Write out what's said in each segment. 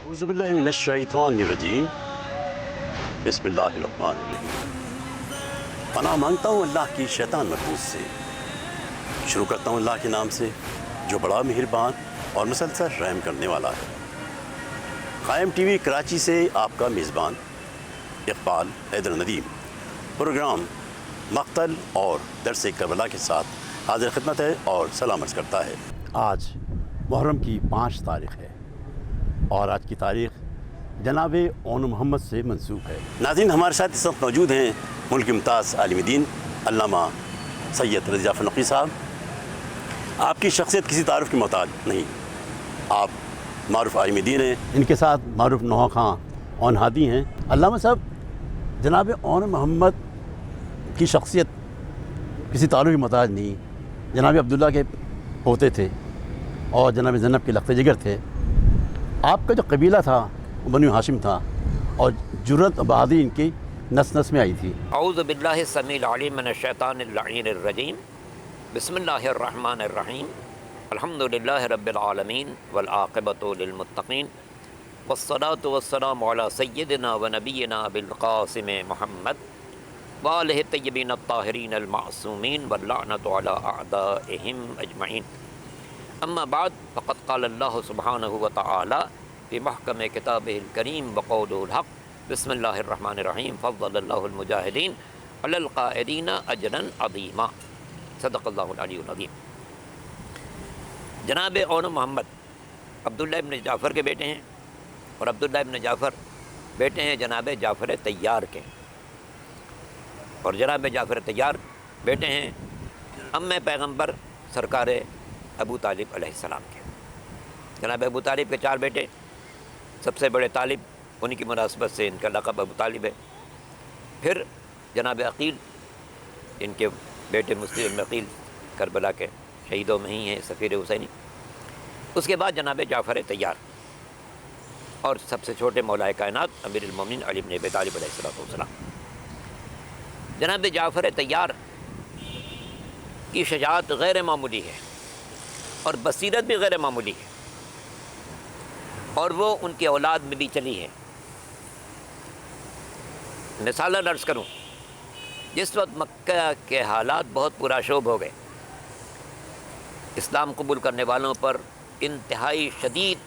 اعوذ باللہ من الشیطان الرجیم بسم اللہ الرحمن الرحیم۔ پناہ مانگتا ہوں اللہ کی شیطان مربوط سے۔ شروع کرتا ہوں اللہ کے نام سے جو بڑا مہربان اور مسلسل رحم کرنے والا ہے۔ قائم ٹی وی کراچی سے آپ کا میزبان اقبال حیدر ندیم پروگرام مقتل اور درس کربلا کے ساتھ حاضر خدمت ہے اور سلام عرض کرتا ہے۔ آج محرم کی 5 تاریخ ہے اور آج کی تاریخ جناب اون محمد سے منسوب ہے۔ ناظرین، ہمارے ساتھ اس وقت موجود ہیں ملک ممتاز عالم دین علامہ سید رضا جعفر نقوی صاحب۔ آپ کی شخصیت کسی تعارف کی محتاج نہیں، آپ معروف عالم دین ہیں۔ ان کے ساتھ معروف نوحہ خاں اون ہادی ہیں۔ علامہ صاحب، جناب اون محمد کی شخصیت کسی تعارف کی محتاج نہیں، جناب عبداللہ کے پوتے تھے اور جناب زینب کے لخت جگر تھے۔ آپ کا جو قبیلہ تھا وہ بنو ہاشم تھا اور جرأت و بہادری ان کی نس نس میں آئی تھی۔ اعوذ باللہ السمیع العلیم من الشیطان اللعین الرجیم، بسم اللہ الرحمن الرحیم، الحمد للہ رب العالمین والعاقبۃ للمتقین، والصلاة والسلام علی سیدنا و نبینا بالقاسم محمد وآلہ الطیبین الطاہرین المعصومین واللعنۃ علی اعدائہم اجمعین۔ اما بعد فقد قال اللہ سبحانہ وتعالی فی محکم کتابہ الکریم وقولہ الحق، بسم اللہ الرحمن الرحیم، فضل اللہ المجاہدین علی القائدین اجرا عظیما، صدق اللہ العلی العظیم۔ جناب اون محمد عبداللہ ابن جعفر کے بیٹے ہیں اور عبداللہ ابن جعفر بیٹے ہیں جناب جعفر طیار کے، اور جناب جعفر طیار بیٹے ہیں ام پیغمبر سرکار ابو طالب علیہ السلام کے۔ جناب ابو طالب کے 4 بیٹے، سب سے بڑے طالب، انہی کی مناسبت سے ان کا لقب ابو طالب ہے۔ پھر جناب عقیل، ان کے بیٹے مسلم بن عقیل کربلا کے شہیدوں میں ہی ہیں، سفیر حسینی۔ اس کے بعد جناب جعفر طیار اور سب سے چھوٹے مولا کائنات امیر المومنین علی بن ابی طالب علیہ السلام۔ جناب جعفر طیار کی شجاعت غیر معمولی ہے اور بصیرت بھی غیر معمولی ہے، اور وہ ان کی اولاد میں بھی چلی ہے۔ مثالاً عرض کروں، جس وقت مکہ کے حالات بہت پرآشوب ہو گئے، اسلام قبول کرنے والوں پر انتہائی شدید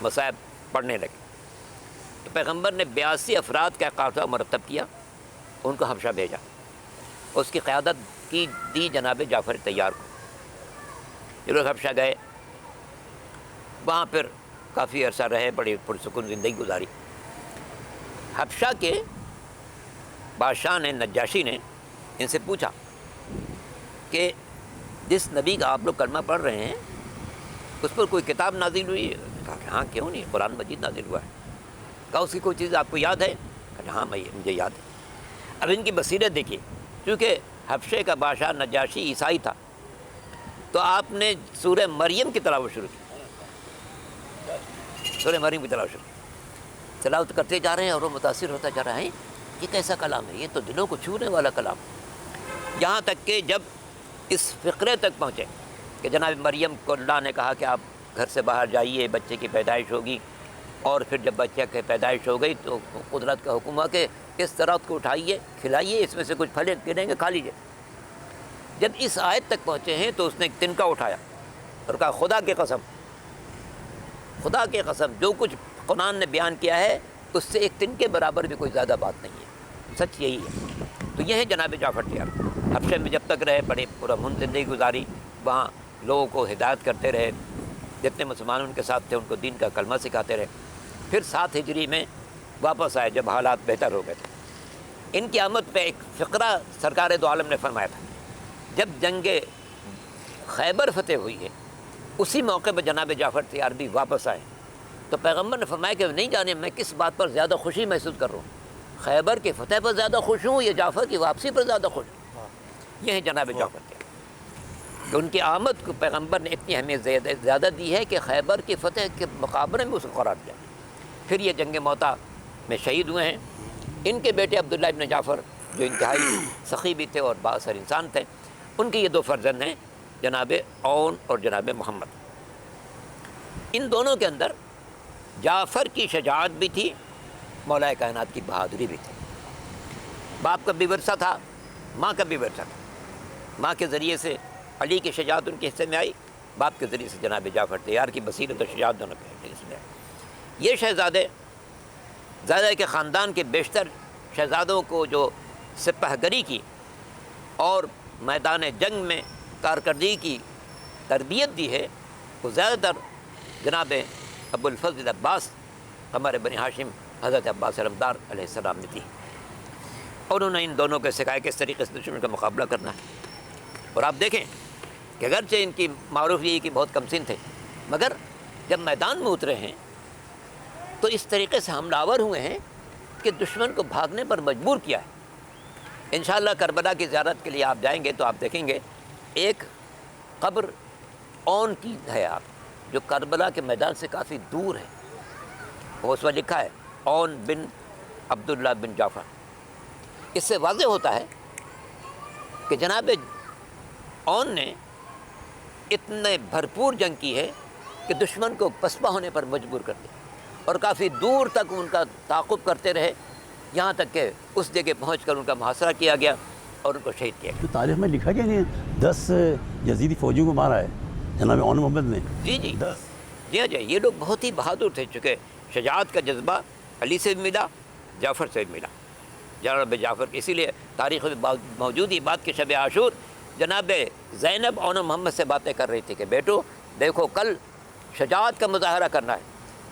مصائب پڑنے لگے، تو پیغمبر نے 82 افراد کا قافلہ مرتب کیا، ان کو حبشہ بھیجا۔ اس کی قیادت کی دی جناب جعفر طیار کو۔ یہ لوگ حبشہ گئے، وہاں پھر کافی عرصہ رہے، بڑی پرسکون زندگی گزاری۔ حبشہ کے بادشاہ نے، نجاشی نے ان سے پوچھا کہ جس نبی کا آپ لوگ کلمہ پڑھ رہے ہیں اس پر کوئی کتاب نازل ہوئی ہے؟ کہا کہ ہاں، کیوں نہیں، قرآن مجید نازل ہوا ہے۔ کہا اس کی کوئی چیز آپ کو یاد ہے؟ کہا ہاں مجھے یاد ہے۔ اب ان کی بصیرت دیکھیے، کیونکہ حبشے کا بادشاہ نجاشی عیسائی تھا، تو آپ نے سورہ مریم کی تلاوت شروع کی۔ سورہ مریم کی تلاوت شروع کی، تلاوت کرتے جا رہے ہیں اور وہ متاثر ہوتا جا رہا ہے، یہ کیسا کلام ہے، یہ تو دلوں کو چھونے والا کلام۔ یہاں تک کہ جب اس فقرے تک پہنچے کہ جناب مریم کو اللہ نے کہا کہ آپ گھر سے باہر جائیے، بچے کی پیدائش ہوگی، اور پھر جب بچے کی پیدائش ہو گئی تو قدرت کا حکم ہوا کہ اس طرح کو اٹھائیے، کھلائیے، اس میں سے کچھ پھل گریں گے، کھا لیجیے۔ جب اس آیت تک پہنچے ہیں تو اس نے ایک تنکا اٹھایا اور کہا خدا کی قسم، خدا کی قسم، جو کچھ قرآن نے بیان کیا ہے اس سے ایک تنکے برابر بھی کوئی زیادہ بات نہیں ہے، سچ یہی ہے۔ تو یہ ہے جناب جعفر طیار۔ حبشے میں جب تک رہے، بڑی پرامن زندگی گزاری، وہاں لوگوں کو ہدایت کرتے رہے، جتنے مسلمان ان کے ساتھ تھے ان کو دین کا کلمہ سکھاتے رہے۔ پھر 7 ہجری میں واپس آئے جب حالات بہتر ہو گئے تھے۔ ان کی آمد پہ ایک فقرہ سرکار دو عالم نے فرمایا تھا، جب جنگ خیبر فتح ہوئی ہے اسی موقع پہ جناب جعفر طیار بھی واپس آئے، تو پیغمبر نے فرمایا کہ نہیں جانے میں کس بات پر زیادہ خوشی محسوس کر رہا ہوں، خیبر کی فتح پر زیادہ خوش ہوں یا جعفر کی واپسی پر زیادہ خوش ہوں۔ یہ ہے جناب جعفر طیار کہ ان کی آمد کو پیغمبر نے اتنی اہمیت زیادہ دی ہے کہ خیبر کی فتح کے مقابلے میں اس کو قرار دیا۔ پھر یہ جنگ موتا میں شہید ہوئے ہیں۔ ان کے بیٹے عبداللہ ابن جعفر جو انتہائی سخی بھی تھے اور بااثر انسان تھے، ان کے یہ 2 فرزند ہیں، جناب اون اور جناب محمد۔ ان دونوں کے اندر جعفر کی شجاعت بھی تھی، مولا کائنات کی بہادری بھی تھی۔ باپ کا بھی ورثہ تھا، ماں کا بھی ورثہ تھا۔ ماں کے ذریعے سے علی کی شجاعت ان کے حصے میں آئی، باپ کے ذریعے سے جناب جعفر تیار کی بصیرت و شجاعت دونوں کے حصے میں آئی۔ یہ شہزادے زیادہ کہ خاندان کے بیشتر شہزادوں کو جو سپہ گری کی اور میدان جنگ میں کارکردگی کی تربیت دی ہے، وہ زیادہ تر جناب ابو الفضل عباس قمر بنی ہاشم حضرت عباس علمدار علیہ السلام نے دی، اور انہوں نے ان دونوں کو سکھایا کہ اس طریقے سے دشمن کا مقابلہ کرنا ہے۔ اور آپ دیکھیں کہ اگرچہ ان کی معروف یہ کہ بہت کم سن تھے، مگر جب میدان میں اترے ہیں تو اس طریقے سے حملہ آور ہوئے ہیں کہ دشمن کو بھاگنے پر مجبور کیا ہے۔ انشاءاللہ کربلا کی زیارت کے لیے آپ جائیں گے تو آپ دیکھیں گے ایک قبر اون کی ہے، آپ جو کربلا کے میدان سے کافی دور ہے، وہ اس میں لکھا ہے اون بن عبداللہ بن جعفر۔ اس سے واضح ہوتا ہے کہ جناب اون نے اتنے بھرپور جنگ کی ہے کہ دشمن کو پسپا ہونے پر مجبور کر دیا، اور کافی دور تک ان کا تعاقب کرتے رہے، یہاں تک کہ اس جگہ پہنچ کر ان کا محاصرہ کیا گیا اور ان کو شہید کیا گیا۔ تاریخ میں لکھا کہ نہیں 10 یزیدی فوجیوں کو مارا ہے جناب اون محمد نے؟ جی جی جی ہاں جی، یہ لوگ بہت ہی بہادر تھے، چونکہ شجاعت کا جذبہ علی سے بھی ملا، جعفر سے بھی ملا، جناب جعفر۔ اسی لیے تاریخ میں موجود ہی بات کہ شب عاشور جناب زینب اون محمد سے باتیں کر رہی تھی کہ بیٹو دیکھو کل شجاعت کا مظاہرہ کرنا ہے،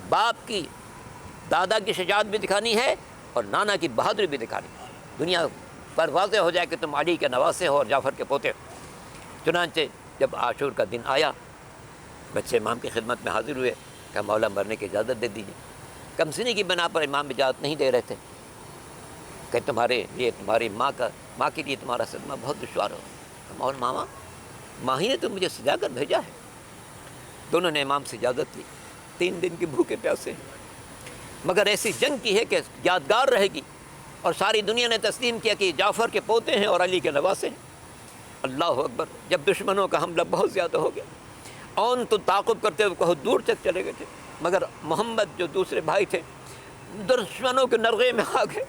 باپ کی دادا کی شجاعت بھی دکھانی ہے اور نانا کی بہادری بھی دکھانی ہے، دنیا پر واضح ہو جائے کہ تم علی کے نواسے ہو اور جعفر کے پوتے ہو۔ چنانچہ جب عاشور کا دن آیا، بچے امام کی خدمت میں حاضر ہوئے کہ مولا مرنے کی اجازت دے دیجیے۔ کم سنی کی بنا پر امام اجازت نہیں دے رہے تھے کہ تمہارے لیے تمہاری ماں کے لیے تمہارا صدمہ بہت دشوار ہو۔ مولا ماما، ماں ہی نے تو مجھے سجا کر بھیجا ہے۔ دونوں نے امام سے اجازت لی، 3 دن کے بھوکے پیاسے، مگر ایسی جنگ کی ہے کہ یادگار رہے گی، اور ساری دنیا نے تسلیم کیا کہ جعفر کے پوتے ہیں اور علی کے نواسے ہیں۔ اللہ اکبر! جب دشمنوں کا حملہ بہت زیادہ ہو گیا، اون تو تعاقب کرتے ہوئے بہت دور تک چلے گئے تھے، مگر محمد جو دوسرے بھائی تھے دشمنوں کے نرغے میں آ گئے،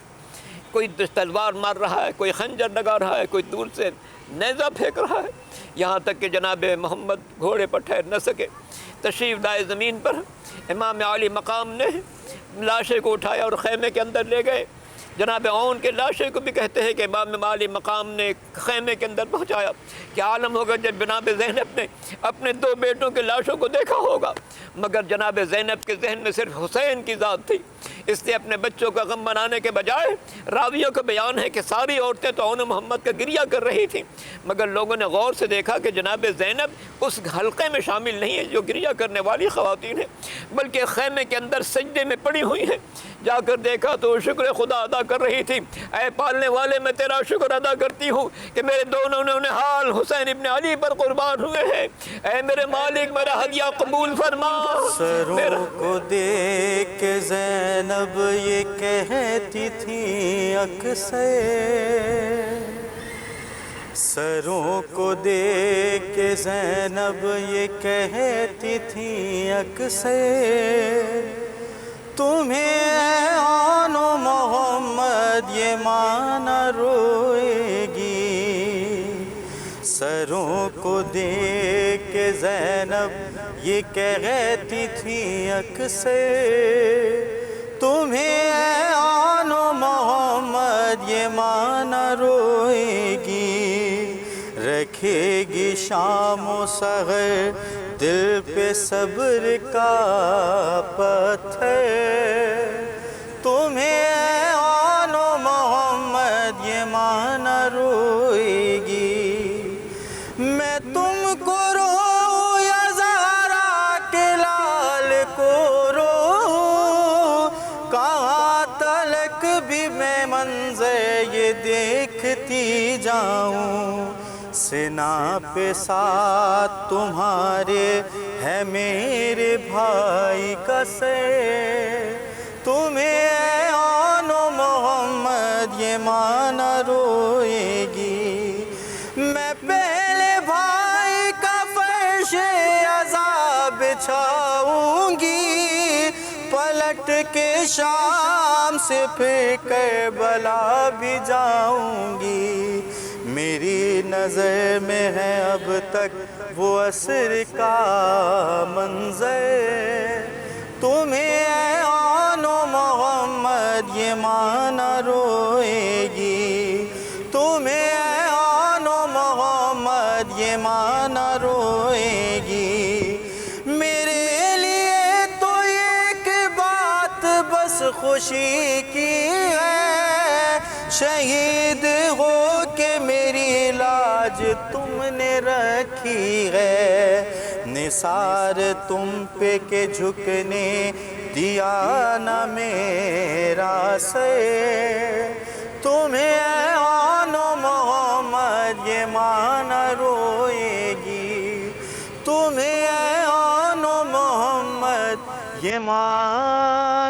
کوئی تلوار مار رہا ہے، کوئی خنجر لگا رہا ہے، کوئی دور سے نیزہ پھینک رہا ہے، یہاں تک کہ جناب محمد گھوڑے پر ٹھہر نہ سکے، تشریف لائے زمین پر۔ امام علی مقام نے لاشے کو اٹھایا اور خیمے کے اندر لے گئے۔ جناب اون کے لاشے کو بھی کہتے ہیں کہ امام علی مقام نے خیمے کے اندر پہنچایا۔ کیا عالم ہوگا جب جناب زینب نے اپنے 2 بیٹوں کے لاشوں کو دیکھا ہوگا، مگر جناب زینب کے ذہن میں صرف حسین کی ذات تھی، اس لیے اپنے بچوں کا غم منانے کے بجائے راویوں کا بیان ہے کہ ساری عورتیں تو اون محمد کا گریہ کر رہی تھیں، مگر لوگوں نے غور سے دیکھا کہ جناب زینب اس حلقے میں شامل نہیں ہے جو گریہ کرنے والی خواتین ہیں، بلکہ خیمے کے اندر سجدے میں پڑی ہوئی ہیں۔ جا کر دیکھا تو شکر خدا ادا کر رہی تھی، اے پالنے والے میں تیرا شکر ادا کرتی ہوں کہ میرے دونوں حال حسین ابن علی پر قربان ہوئے ہیں، اے میرے مالک میرا ہدیہ قبول فرما۔ سروں کو دیکھ کے زینب یہ کہتی تھی اکثر، سروں کو دیکھ کے زینب یہ کہتی تھی اکثر، تمہیں اون و محمد یہ ماں نہ روئے گی۔ سروں کو دیکھ کے زینب یہ کہتی تھی اکثر، تمہیں اون و محمد یہ ماں نہ روئے گی۔ رکھے گی شام و سحر دل پہ صبر کا پتھر، تمہیں اون و محمد یہ ماں نہ روئے گی۔ میں تم کو رو یا زہرا کے لال کو رو، کہاں تلک بھی میں منظر یہ دیکھتی جاؤں، سنا پہ ساتھ تمہارے ہے میرے بھائی کا سر، تمہیں اون و محمد یہ ماں نہ روئے گی۔ میں پہلے بھائی کا فرش عذاب بچھاؤں گی، پلٹ کے شام سے پھر کربلا بھی جاؤں گی. میری نظر میں ہے اب تک وہ عصر کا منظر. تمہیں اے آن و محمد یہ ماں نہ روئے گی. تمہیں اے آن و محمد یہ ماں نہ روئے گی. میرے لیے تو ایک بات بس خوشی کی ہے, شہید ہو کے میری لاج تم نے رکھی ہے. نثار تم پہ کہ جھکنے دیا نہ میرا سر. تمہیں اے آن و محمد یہ ماں نہ روئے گی. تمہیں اے آن و محمد یہ ماں